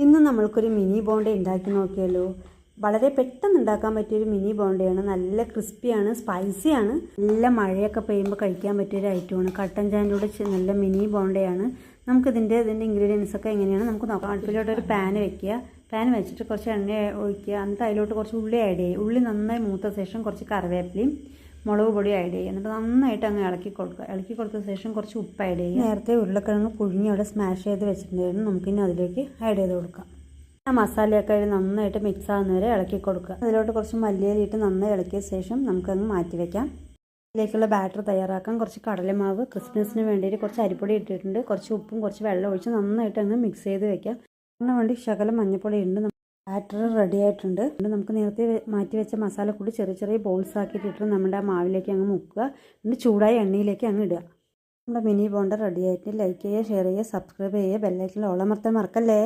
ഇന്ന് നമ്മൾക്കൊരു മിനി ബോണ്ട ഉണ്ടാക്കി നോക്കിയാലോ. വളരെ പെട്ടെന്ന് ഉണ്ടാക്കാൻ പറ്റിയൊരു മിനി ബോണ്ടയാണ്. നല്ല ക്രിസ്പിയാണ്, സ്പൈസിയാണ്. നല്ല മഴയൊക്കെ പെയ്യുമ്പോൾ കഴിക്കാൻ പറ്റിയൊരു ഐറ്റമാണ്. കട്ടൻ ചായൻ്റെ നല്ല മിനി ബോണ്ടയാണ്. നമുക്കിതിൻ്റെ ഇൻഗ്രീഡിയൻസൊക്കെ എങ്ങനെയാണ് നമുക്ക് നോക്കാം. അടുപ്പിലോട്ട് ഒരു പാൻ വെക്കുക. പാൻ വെച്ചിട്ട് കുറച്ച് എണ്ണ ഒഴിക്കുക. എന്നിട്ട് അതിലോട്ട് കുറച്ച് ഉള്ളി ആഡ് ചെയ്യുക. ഉള്ളി നന്നായി മൂത്ത ശേഷം കുറച്ച് കറിവേപ്പിലയും മുളക് പൊടി ആഡ് ചെയ്യുക. എന്നിട്ട് നന്നായിട്ട് അങ്ങ് ഇളക്കി കൊടുക്കുക. ഇളക്കി കൊടുത്ത ശേഷം കുറച്ച് ഉപ്പ് ആഡ് ചെയ്യുക. നേരത്തെ ഉരുളക്കിഴങ്ങ് പുഴുങ്ങി അവിടെ സ്മാഷ് ചെയ്ത് വെച്ചിട്ടുണ്ടായിരുന്നു. നമുക്കിനി അതിലേക്ക് ആഡ് ചെയ്ത് കൊടുക്കാം. ആ മസാലയൊക്കെ അതിൽ നന്നായിട്ട് മിക്സ് ആകുന്നവരെ ഇളക്കി കൊടുക്കുക. അതിലോട്ട് കുറച്ച് മല്ലിയിലിട്ട് നന്നായി ഇളക്കിയ ശേഷം നമുക്കങ്ങ് മാറ്റി വയ്ക്കാം. ഇതിലേക്കുള്ള ബാറ്റർ തയ്യാറാക്കാം. കുറച്ച് കടലമാവ് ക്രിസ്മസിന് വേണ്ടിയിട്ട് കുറച്ച് അരിപ്പൊടി ഇട്ടിട്ടുണ്ട്. കുറച്ച് ഉപ്പും കുറച്ച് വെള്ളം ഒഴിച്ച് നന്നായിട്ട് അങ്ങ് മിക്സ് ചെയ്ത് വെക്കാം. അതിന് വേണ്ടി ശകലം മഞ്ഞൾപ്പൊടി ഉണ്ട്. ബാറ്റർ റെഡി ആയിട്ടുണ്ട്. നമുക്ക് നേരത്തെ മാറ്റി വെച്ച മസാലക്കൂടി ചെറിയ ചെറിയ ബോൾസ് ആക്കിയിട്ടിട്ട് നമ്മുടെ ആ മാവിലേക്ക് അങ്ങ് മുക്കുക. എന്നിട്ട് ചൂടായ എണ്ണയിലേക്ക് അങ്ങ് ഇടുക. നമ്മുടെ മിനി ബോണ്ട റെഡി ആയിട്ട് ലൈക്ക് ചെയ്യുക, ഷെയർ ചെയ്യുക, സബ്സ്ക്രൈബ് ചെയ്യുക, ബെല്ലൈക്കനിൽ ഓൾ അമർത്താൻ മറക്കല്ലേ.